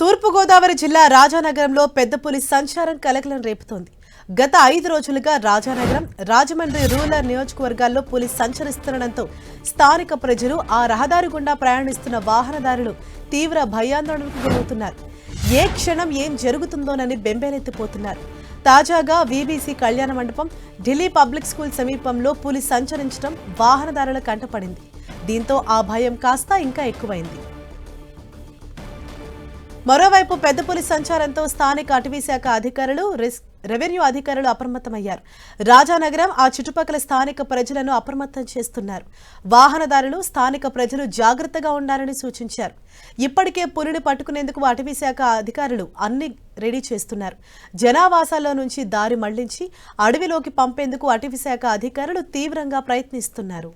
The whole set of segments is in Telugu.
తూర్పుగోదావరి జిల్లా రాజానగరంలో పెద్ద పులి సంచారం కలకలం రేపుతోంది. గత 5 రోజులుగా రాజానగరం, రాజమండ్రి రూరల్ నియోజకవర్గాల్లో పులి సంచరిస్తుండటంతో స్థానిక ప్రజలు, ఆ రహదారి గుండా ప్రయాణిస్తున్న వాహనదారులు తీవ్ర భయాందోళనకు గురవుతున్నారు. ఏ క్షణం ఏం జరుగుతుందోనని బెంబేలెత్తిపోతున్నారు. తాజాగా వీబీసీ కళ్యాణ మండపం, ఢిల్లీ పబ్లిక్ స్కూల్ సమీపంలో పులి సంచరించడం వాహనదారుల కంటపడింది. దీంతో ఆ భయం కాస్త ఇంకా ఎక్కువైంది. మరోవైపు పెద్ద పులి సంచారంతో స్థానిక అటవీశాఖ అధికారులు, రెవెన్యూ అధికారులు అప్రమత్తమయ్యారు. రాజానగరం, ఆ చుట్టుపక్కల స్థానిక ప్రజలను అప్రమత్తం చేస్తున్నారు. వాహనదారులు, స్థానిక ప్రజలు జాగ్రత్తగా ఉండాలని సూచించారు. ఇప్పటికే పులిని పట్టుకునేందుకు అటవీశాఖ అధికారులు అన్ని రెడీ చేస్తున్నారు. జనావాసాల్లో నుంచి దారి మళ్లించి అడవిలోకి పంపేందుకు అటవీశాఖ అధికారులు తీవ్రంగా ప్రయత్నిస్తున్నారు.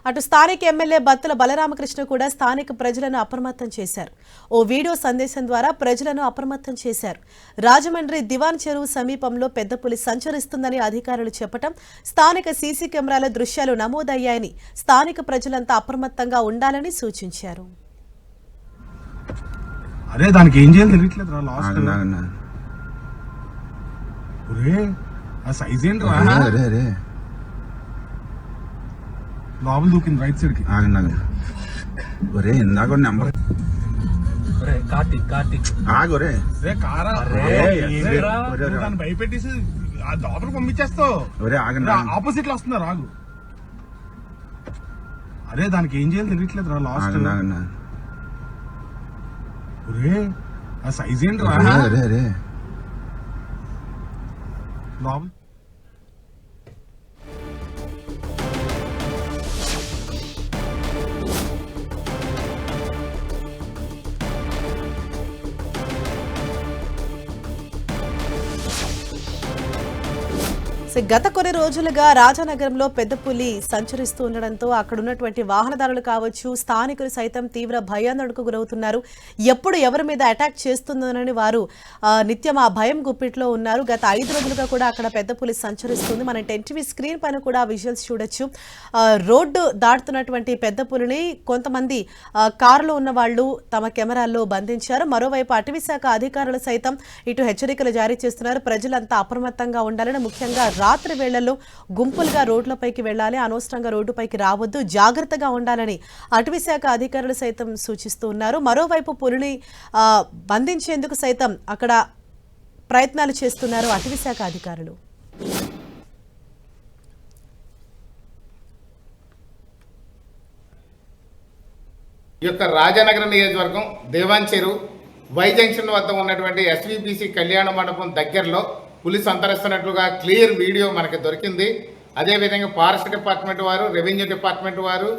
అటు స్థానిక ఎమ్మెల్యే బత్తుల బలరామకృష్ణ కూడా స్థానిక ప్రజలను అప్రమత్తం చేశారు. ఓ వీడియో సందేశం ద్వారా ప్రజలను అప్రమత్తం చేశారు. రాజమండ్రి దివాన్ చెరువు సమీపంలో పెద్ద పులి సంచరిస్తుందని అధికారులు చెప్పడం, స్థానిక సీసీ కెమెరాల దృశ్యాలు నమోదయ్యాయని, స్థానిక ప్రజలంతా అప్రమత్తంగా ఉండాలని సూచించారు. అరే దానికి ఏం చేయాలి తెలియట్లేదురా. లాస్ట్ ఆ సైజ్ ఏంట్రా, లోపల దూకింది రైట్ సైడ్ కి. ఒరే ఇందాక నెంబర్ దాన్ని భయపెట్టేసి ఆ లోపల పంపించేస్తావు. ఆపోజిట్ లో వస్తున్నారు, ఆగు. అరే దానికి ఏం చేయాలి తెలియట్లేదురా. లాస్ట్ ఆ సైజ్ ఏంట్రా, లోపల గత కొన్ని రోజులుగా రాజానగరంలో పెద్ద పులి సంచరిస్తూ ఉండడంతో అక్కడ ఉన్నటువంటి వాహనదారులు కావచ్చు, స్థానికులు సైతం తీవ్ర భయాందోళనకు గురవుతున్నారు. ఎప్పుడు ఎవరి మీద అటాక్ చేస్తుందోనని వారు నిత్యం ఆ భయం గుప్పిట్లో ఉన్నారు. గత 5 రోజులుగా కూడా అక్కడ పెద్ద పులి సంచరిస్తుంది. మన ఎన్టీవీ స్క్రీన్ పైన కూడా విజువల్స్ చూడొచ్చు. రోడ్డు దాటుతున్నటువంటి పెద్ద పులిని కొంతమంది కారులో ఉన్న వాళ్ళు తమ కెమెరాల్లో బంధించారు. మరోవైపు అటవీశాఖ అధికారులు సైతం ఇటు హెచ్చరికలు జారీ చేస్తున్నారు. ప్రజలంతా అప్రమత్తంగా ఉండాలని, ముఖ్యంగా రాత్రి వేళల్లో గుంపులుగా రోడ్లపైకి వెళ్లాలి, అనవసరంగా రోడ్డుపైకి రావద్దు, జాగ్రత్తగా ఉండాలని అటవీశాఖ అధికారులు సైతం సూచిస్తూ ఉన్నారు. మరోవైపు పులిని బంధించేందుకు సైతం అక్కడ ప్రయత్నాలు చేస్తున్నారు అటవీశాఖ అధికారులు. ఈ యొక్క రాజానగరం నియోజకవర్గం దేవాన్ చెరువు వై జంక్షన్ వద్ద ఉన్నటువంటి ఎస్వీబీసీ కళ్యాణ మండపం దగ్గరలో పులి సంతరిస్తున్నట్లుగా క్లియర్ వీడియో మనకి దొరికింది. అదేవిధంగా ఫారెస్ట్ డిపార్ట్మెంట్ వారు, రెవెన్యూ డిపార్ట్మెంట్ వారు,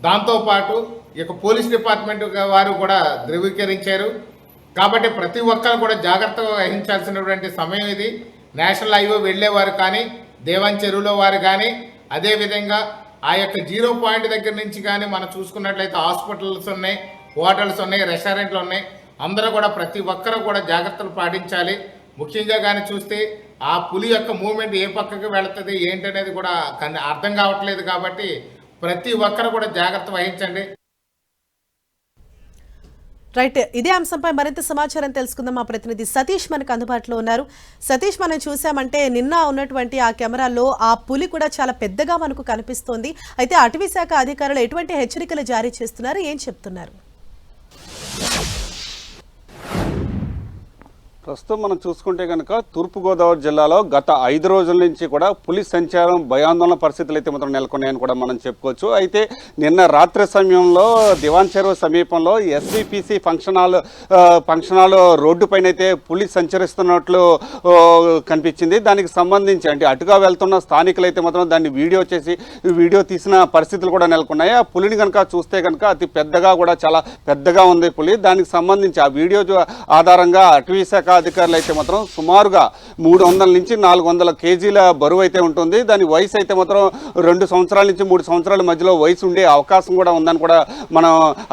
దాంతోపాటు ఈ యొక్క పోలీస్ డిపార్ట్మెంట్ వారు కూడా ధృవీకరించారు. కాబట్టి ప్రతి ఒక్కరు కూడా జాగ్రత్తగా వహించాల్సినటువంటి సమయం ఇది. నేషనల్ హైవే వెళ్ళేవారు కానీ, దేవాన్ చెరువులో వారు కానీ, అదేవిధంగా ఆ యొక్క 0 పాయింట్ దగ్గర నుంచి కానీ మనం చూసుకున్నట్లయితే హాస్పిటల్స్ ఉన్నాయి, హోటల్స్ ఉన్నాయి, రెస్టారెంట్లు ఉన్నాయి. అందరూ కూడా ప్రతి ఒక్కరూ కూడా జాగ్రత్తలు పాటించాలి. ముఖ్యంగా కానీ చూస్తే ఆ పులి యొక్క మూవ్మెంట్ ఏ పక్కకి వెళుతుంది ఏంటనేది కూడా అర్థం కావట్లేదు. కాబట్టి ప్రతి ఒక్కరు కూడా జాగ్రత్త వహించండి. రైట్, ఇదే అంశంపై మరింత సమాచారం తెలుసుకుందాం. మా ప్రతినిధి సతీష్ మనకు అందుబాటులో ఉన్నారు. సతీష్, మనం చూసామంటే నిన్న ఉన్నటువంటి ఆ కెమెరాల్లో ఆ పులి కూడా చాలా పెద్దగా మనకు కనిపిస్తోంది. అయితే అటవీశాఖ అధికారులు ఎటువంటి హెచ్చరికలు జారీ చేస్తున్నారు, ఏం చెప్తున్నారు? ప్రస్తుతం మనం చూసుకుంటే కనుక తూర్పుగోదావరి జిల్లాలో గత 5 రోజుల నుంచి కూడా పులి సంచారం, భయాందోళన పరిస్థితులు అయితే మాత్రం నెలకొన్నాయని కూడా మనం చెప్పుకోవచ్చు. అయితే నిన్న రాత్రి సమయంలో దివాన్ చెరువు సమీపంలో ఎస్వీపీసీ ఫంక్షన్ హాల్ రోడ్డు పైన అయితే పులి సంచరిస్తున్నట్లు కనిపించింది. దానికి సంబంధించి అంటే అటుగా వెళ్తున్న స్థానికులు అయితే మాత్రం దాన్ని వీడియో తీసిన పరిస్థితులు కూడా నెలకొన్నాయి. ఆ పులిని కనుక చూస్తే కనుక అతి పెద్దగా కూడా చాలా పెద్దగా ఉంది పులి. దానికి సంబంధించి ఆ వీడియో ఆధారంగా అటవీశాఖ అధికారులు అయితే మాత్రం సుమారుగా 300 నుంచి 400 కేజీల బరువు అయితే ఉంటుంది. దాని వయసు అయితే మాత్రం 2 సంవత్సరాల నుంచి 3 సంవత్సరాల మధ్యలో వయసు ఉండే అవకాశం కూడా ఉందని కూడా మన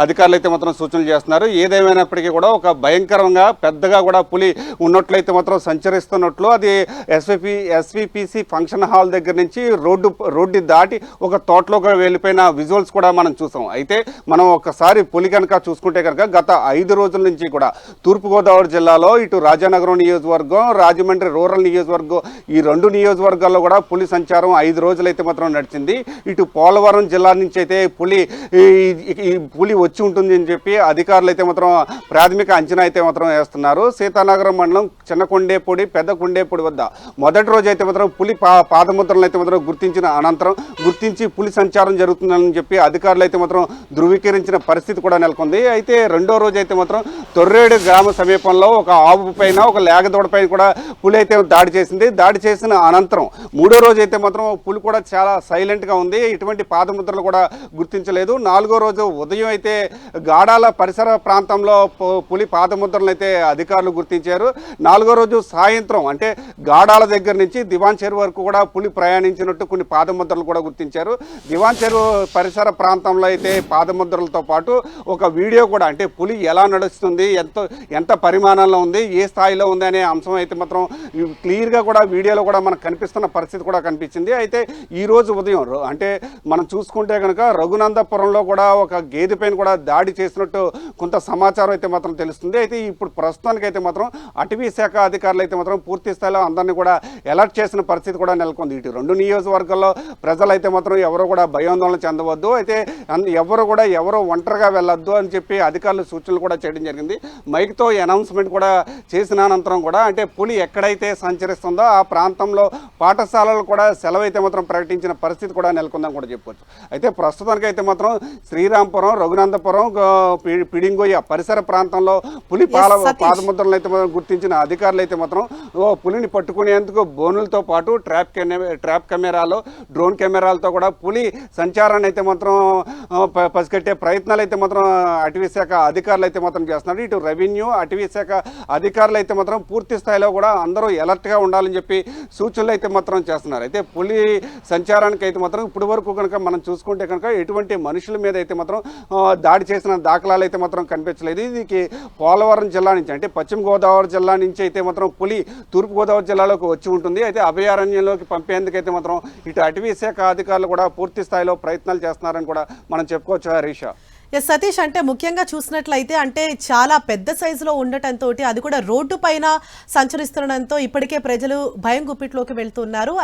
అధికారులు అయితే మాత్రం సూచనలు చేస్తున్నారు. ఏదేమైనప్పటికీ కూడా ఒక భయంకరంగా పెద్దగా కూడా పులి ఉన్నట్లయితే మాత్రం సంచరిస్తున్నట్లు అది ఎస్విపిసి ఫంక్షన్ హాల్ దగ్గర నుంచి రోడ్డు దాటి ఒక తోటలోకి వెళ్ళిపోయిన విజువల్స్ కూడా మనం చూసాం. అయితే మనం ఒకసారి పులి కనుక చూసుకుంటే కనుక గత 5 రోజుల నుంచి కూడా తూర్పుగోదావరి జిల్లాలో ఇటు రాజానగరం నియోజకవర్గం, రాజమండ్రి రూరల్ నియోజకవర్గం, ఈ 2 నియోజకవర్గాల్లో కూడా పులి సంచారం 5 రోజులైతే మాత్రం నడిచింది. ఇటు పోలవరం జిల్లా నుంచి అయితే పులి వచ్చి ఉంటుంది అని చెప్పి అధికారులు అయితే మాత్రం ప్రాథమిక అంచనా అయితే మాత్రం వేస్తున్నారు. సీతానగరం మండలం చిన్న కొండేపూడి, పెద్ద కొండేపూడి వద్ద మొదటి రోజు అయితే మాత్రం పులి పాదముద్రలను అయితే మాత్రం గుర్తించిన అనంతరం గుర్తించి పులి సంచారం జరుగుతుందని చెప్పి అధికారులు అయితే మాత్రం ధృవీకరించిన పరిస్థితి కూడా నెలకొంది. అయితే రెండో రోజు అయితే మాత్రం తొర్రేడు గ్రామ సమీపంలో ఒక ఆవు పైన, ఒక లేగదోడ పైన కూడా పులి అయితే దాడి చేసింది. దాడి చేసిన అనంతరం మూడో రోజు అయితే మాత్రం పులి కూడా చాలా సైలెంట్గా ఉంది, ఎటువంటి పాదముద్రలు కూడా గుర్తించలేదు. 4వ రోజు ఉదయం అయితే గాడాల పరిసర ప్రాంతంలో పులి పాదముద్రలను అయితే అధికారులు గుర్తించారు. 4వ రోజు సాయంత్రం అంటే గాడాల దగ్గర నుంచి దివాన్ చెరువు వరకు కూడా పులి ప్రయాణించినట్టు కొన్ని పాదముద్రలు కూడా గుర్తించారు. దివాన్ చెరువు పరిసర ప్రాంతంలో అయితే పాదముద్రలతో పాటు ఒక వీడియో కూడా, అంటే పులి ఎలా నడుస్తుంది, ఎంత పరిమాణంలో ఉంది, ఏ స్థాయిలో ఉంది అనే అంశం అయితే మాత్రం క్లియర్గా కూడా వీడియోలో కూడా మనకు కనిపిస్తున్న పరిస్థితి కూడా కనిపించింది. అయితే ఈరోజు ఉదయం అంటే మనం చూసుకుంటే కనుక రఘునందపురంలో కూడా ఒక గేదె పైన కూడా దాడి చేసినట్టు కొంత సమాచారం అయితే మాత్రం తెలుస్తుంది. అయితే ఇప్పుడు ప్రస్తుతానికి అయితే మాత్రం అటవీ శాఖ అధికారులు అయితే మాత్రం పూర్తి స్థాయిలో అందరినీ కూడా అలర్ట్ చేసిన పరిస్థితి కూడా నెలకొంది. ఇటు 2 నియోజకవర్గాల్లో ప్రజలైతే మాత్రం ఎవరు కూడా భయాందోళన చెందవద్దు, అయితే ఎవరు ఒంటరిగా వెళ్ళొద్దు అని చెప్పి అధికారులు సూచనలు కూడా చేయడం జరిగింది. మైక్తో అనౌన్స్మెంట్ కూడా చేసిన అనంతరం కూడా అంటే పులి ఎక్కడైతే సంచరిస్తుందో ఆ ప్రాంతంలో పాఠశాలలు కూడా సెలవు అయితే మాత్రం ప్రకటించిన పరిస్థితి కూడా నెలకొందని కూడా చెప్పవచ్చు. అయితే ప్రస్తుతానికి అయితే మాత్రం శ్రీరాంపురం, రఘునందపురం, పిడింగొయ్య పరిసర ప్రాంతంలో పులి పాదముద్రలను అయితే గుర్తించిన అధికారులు అయితే మాత్రం పులిని పట్టుకునేందుకు బోనులతో పాటు ట్రాప్ కెమెరాలు, డ్రోన్ కెమెరాలతో కూడా పులి సంచారాన్ని అయితే మాత్రం పసిగట్టే ప్రయత్నాలు అయితే మాత్రం అటవీ శాఖ అధికారులు అయితే మాత్రం చేస్తున్నారు. ఇటు రెవెన్యూ, అటవీ శాఖ అధికారులు అయితే మాత్రం పూర్తి స్థాయిలో కూడా అందరూ అలర్ట్గా ఉండాలని చెప్పి సూచనలు అయితే మాత్రం చేస్తున్నారు. అయితే పులి సంచారానికి అయితే మాత్రం ఇప్పటి వరకు కనుక మనం చూసుకుంటే కనుక ఎటువంటి మనుషుల మీద అయితే మాత్రం దాడి చేసిన దాఖలాలు అయితే మాత్రం కనిపించలేదు. ఇది పోలవరం జిల్లా నుంచి అంటే పశ్చిమ గోదావరి జిల్లా నుంచి అయితే మాత్రం పులి తూర్పుగోదావరి జిల్లాలోకి వచ్చి ఉంటుంది. అయితే అభయారణ్యంలోకి పంపేందుకైతే మాత్రం ఇటు అటవీ శాఖ అధికారులు కూడా పూర్తి స్థాయిలో ప్రయత్నాలు చేస్తున్నారని కూడా మనం చెప్పుకోవచ్చు. హరీష, సతీష్, అంటే ముఖ్యంగా చూసినట్లయితే అంటే చాలా పెద్ద సైజులో ఉండటంతో అది కూడా రోడ్డు పైన సంచరిస్తుండటంతో ఇప్పటికే ప్రజలు భయం గుప్పిట్లోకి వెళ్తున్నారు.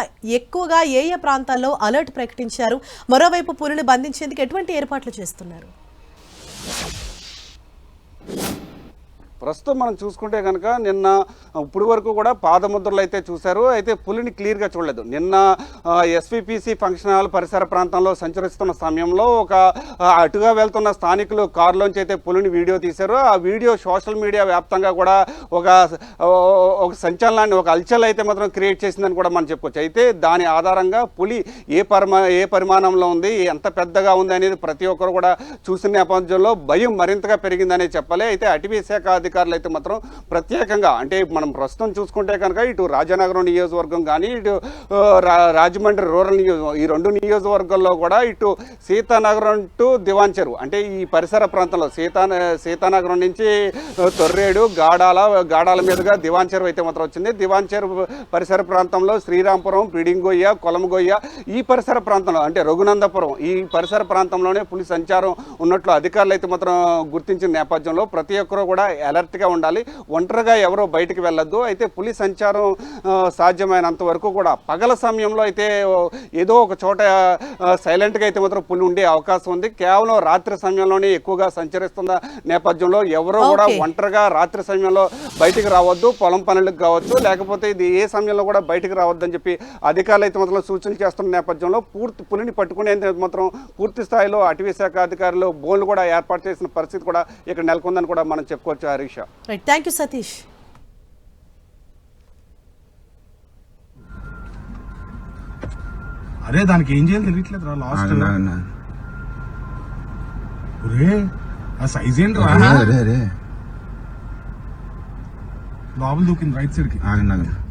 ఎక్కువగా ఏ ప్రాంతాల్లో అలర్ట్ ప్రకటించారు? మరోవైపు పులిని బంధించేందుకు ఎటువంటి ఏర్పాట్లు చేస్తున్నారు? ప్రస్తుతం మనం చూసుకుంటే కనుక నిన్న ఇప్పుడు వరకు కూడా పాదముద్రలు అయితే చూశారు. అయితే పులిని క్లియర్గా చూడలేదు. నిన్న ఎస్విపిసి ఫంక్షన్ హాల్ పరిసర ప్రాంతంలో సంచరిస్తున్న సమయంలో ఒక అటుగా వెళ్తున్న స్థానికులు కారులోంచి అయితే పులిని వీడియో తీశారు. ఆ వీడియో సోషల్ మీడియా వ్యాప్తంగా కూడా ఒక సంచలనాన్ని, ఒక అల్చల్ అయితే మాత్రం క్రియేట్ చేసిందని కూడా మనం చెప్పుకోవచ్చు. అయితే దాని ఆధారంగా పులి ఏ పరిమాణంలో ఉంది, ఎంత పెద్దగా ఉంది అనేది ప్రతి ఒక్కరు కూడా చూసిన నేపథ్యంలో భయం మరింతగా పెరిగిందనే చెప్పాలి. అయితే అటవీ శాఖ అధికారులు అయితే మాత్రం ప్రత్యేకంగా అంటే మనం ప్రస్తుతం చూసుకుంటే కనుక ఇటు రాజానగరం నియోజకవర్గం కానీ ఇటు రాజమండ్రి రూరల్ నియోజకవర్గం, ఈ 2 నియోజకవర్గాల్లో కూడా ఇటు సీతానగరం టు దివాన్ చెరువు అంటే ఈ పరిసర ప్రాంతంలో సీతానగరం నుంచి తొర్రేడు, గాడాల మీదుగా దివాన్ చెరువు అయితే మాత్రం వచ్చింది. దివాన్ చెరువు పరిసర ప్రాంతంలో శ్రీరాంపురం, పిడింగొయ్య, కొలమగొయ్య ఈ పరిసర ప్రాంతంలో అంటే రఘునందపురం ఈ పరిసర ప్రాంతంలోనే పులి సంచారం ఉన్నట్లు అధికారులు అయితే మాత్రం గుర్తించిన నేపథ్యంలో ప్రతి ఒక్కరూ కూడా అలర్ట్గా ఉండాలి, ఒంటరిగా ఎవరో బయటికి వెళ్ళొద్దు. అయితే పులి సంచారం సాధ్యమైనంత వరకు కూడా పగల సమయంలో అయితే ఏదో ఒక చోట సైలెంట్గా అయితే మాత్రం పులి ఉండే అవకాశం ఉంది. కేవలం రాత్రి సమయంలోనే ఎక్కువగా సంచరిస్తున్న నేపథ్యంలో ఎవరో కూడా ఒంటరిగా రాత్రి సమయంలో బయటికి రావద్దు, పొలం పనులకు కావచ్చు, లేకపోతే ఇది ఏ సమయంలో కూడా బయటికి రావద్దని చెప్పి అధికారులు అయితే మాత్రం సూచనలు చేస్తున్న నేపథ్యంలో పులిని పట్టుకునేందుకు మాత్రం పూర్తి స్థాయిలో అటవీ శాఖ అధికారులు బోన్లు కూడా ఏర్పాటు చేసిన పరిస్థితి కూడా ఇక్కడ నెలకొందని కూడా మనం చెప్పుకోవచ్చు. Harisha, thank you Satish. అరే దానికి ఏం చేయాలి తెలియట్లేదు రా లాస్ట్. ఆ సైజ్ ఏంటి రా? లోపల దూకింది రైట్ సైడ్ కి. ఆగండి ఆగండి